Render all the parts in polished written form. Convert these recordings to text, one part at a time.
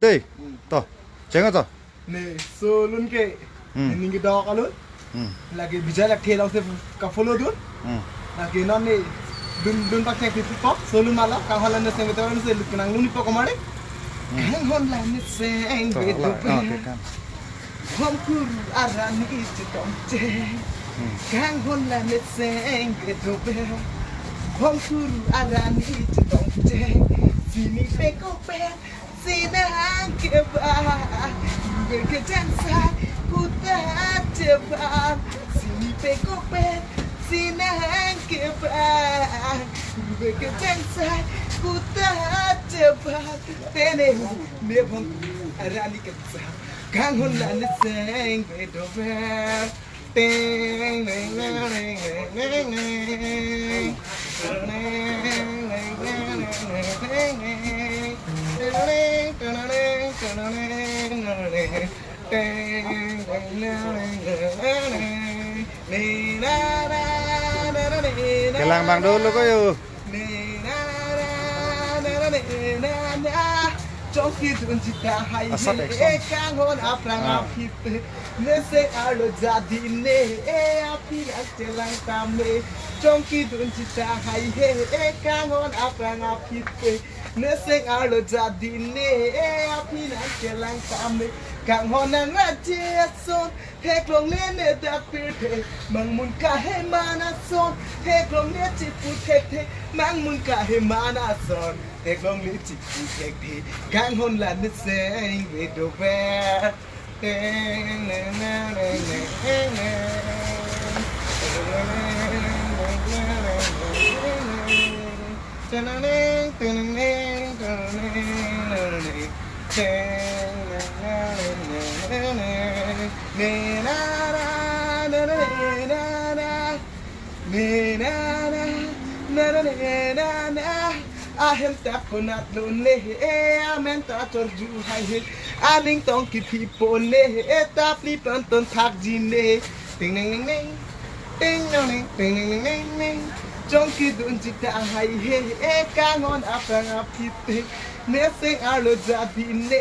Đây, to, cengah to. 네, 솔은 게 있는 게 더 알은 lagi bicara ke langsung ka follow dun lagi non ni dun pak tek pop solun mala ka holan ne seng betul se kenang luni pok mare kan hon la ne seng betul hom kur aran is tom che kan hon la ne seng betul hom kur aran is tom che sini pe ko pe sini hang ke ba ke jansa kuta cepat sini peko pen sini hang kepan berkejang say kuta cepat tene nebong arani ketsa kang honda neseng bedover teng neng neng neng neng Kelang bang dulu kok yuk. Trong khi tuần chỉ ta hay hệ càng hôn áp răng áp hít nê sẽ alo gia đình nê áp hít áp chế lang tam nê trong khi tuần chỉ ta hay hệ càng hôn áp răng áp hít nê sẽ alo gia đình nê áp hít áp chế lang tam nê càng hôn nàng ra chết son hek long lên nê đặc biệt thế mang muốn cả hệ mana son hek long lên chỉ phụ thế thế mang muốn cả hệ mana son hek long lên chỉ phụ thế thế càng hôn là nét sen về đồ ve Ahem tak konat lune amen ta torju hai aling tong ki people ne tapi penton thak jine ting ning ning ting ning ting ning ning trong khi dun chita hai ka ngon apang apite ne sing alo jadi ne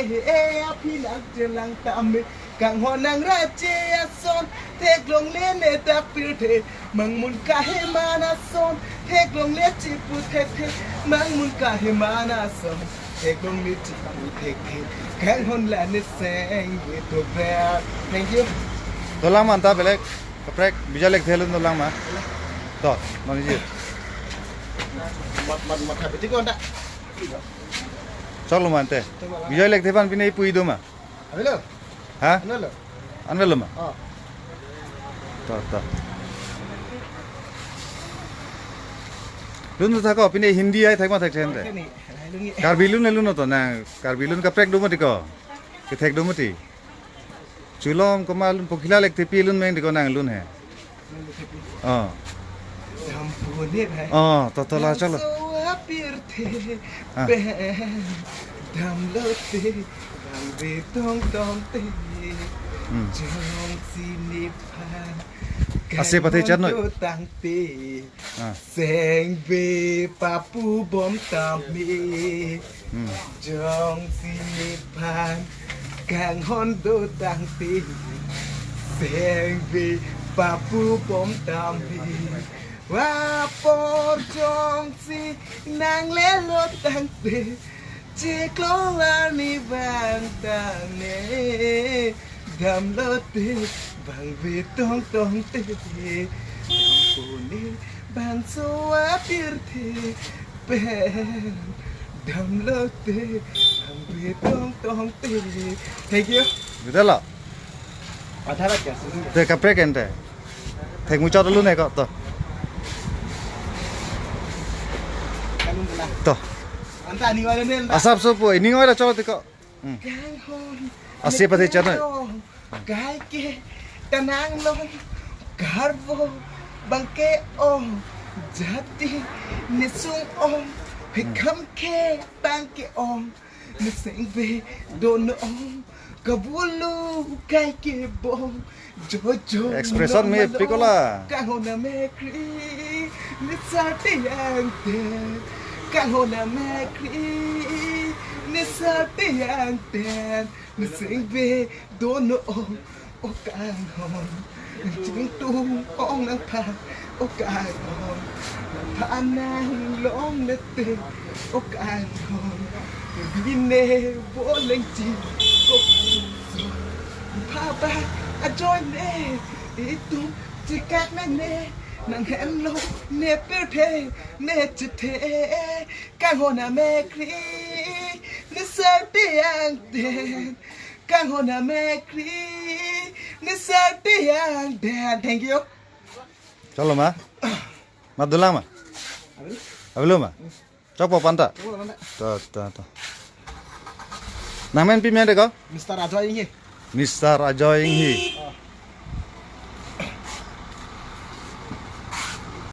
api nak jelang tame kang honang raja son tek long le ne tapi the mang mun ka he mana son tek long le chi pu the the mang mun ka he mana son tek long le chi pu the the kang hon la ne seng we to ver thank you Tolong mantap belek. Keprek bisa lek thelun tolong mah. Toh, mana sih? mat habiti ko nda Chalo mante. Bisa lek thepan pinai pui do mah. avelo Hah? analo Anvel mah. Toh. Lun tu thako pinai Hindi ai thak mah thak chen de. ni lungi Karbilun lun to na. Karbilun keprek do mati ko. Ke thek do mati. Chulom komalun pokhila lek thepi lun meng de ko nang lun hai. Dampunin hai To lah chalo. Apirte ben damlote dambe tong tong te jong sini pan Ase pathe chat noi. tang te seng be papu bom tam me jong sini pan kang hondo tang te seng be papu bom tam me Wa por jong si nang lelo tang te Ciklo ani bang tang ne Gam lo te bang vi tong tong te Dampuni bang so apir te pen Gam lo te bang vi tong tong te Thank you Betul lah. Adharat kya Te keprek ente. Thek mu chot lun hai ko to. Toh. Anta ani wala ne anta Asap sopo ini ngoi la cholo te ko. Gang hon Ase pathe chat noi. Gai ke tanang long garbo bangke om jati nisung om hikam ke bangke om niseng be don om kabulu gai ke bom jojo Expression me pikola. kahona me kri nitsati ante kahona me kri Nisati yang ten Nising be dono o kang hon Jing tung ong nang pa o kang hon Pa nang long na te o kang hon Bine boleng chi o Pa ba a joy ne Itu jikat na ne Nang hẹn lâu nè biểu thế nè chữ thế càng hồn à mẹ kri nè sợ tiếng đèn càng hồn à mẹ kri nè sợ tiếng đèn. Thank you. Chalo ma. Madula ma. Abilo ma. Chokpo panta. Ta. Namen pi mende ko? Mr. Ajoy ini. Mr. Ajoy Inghi.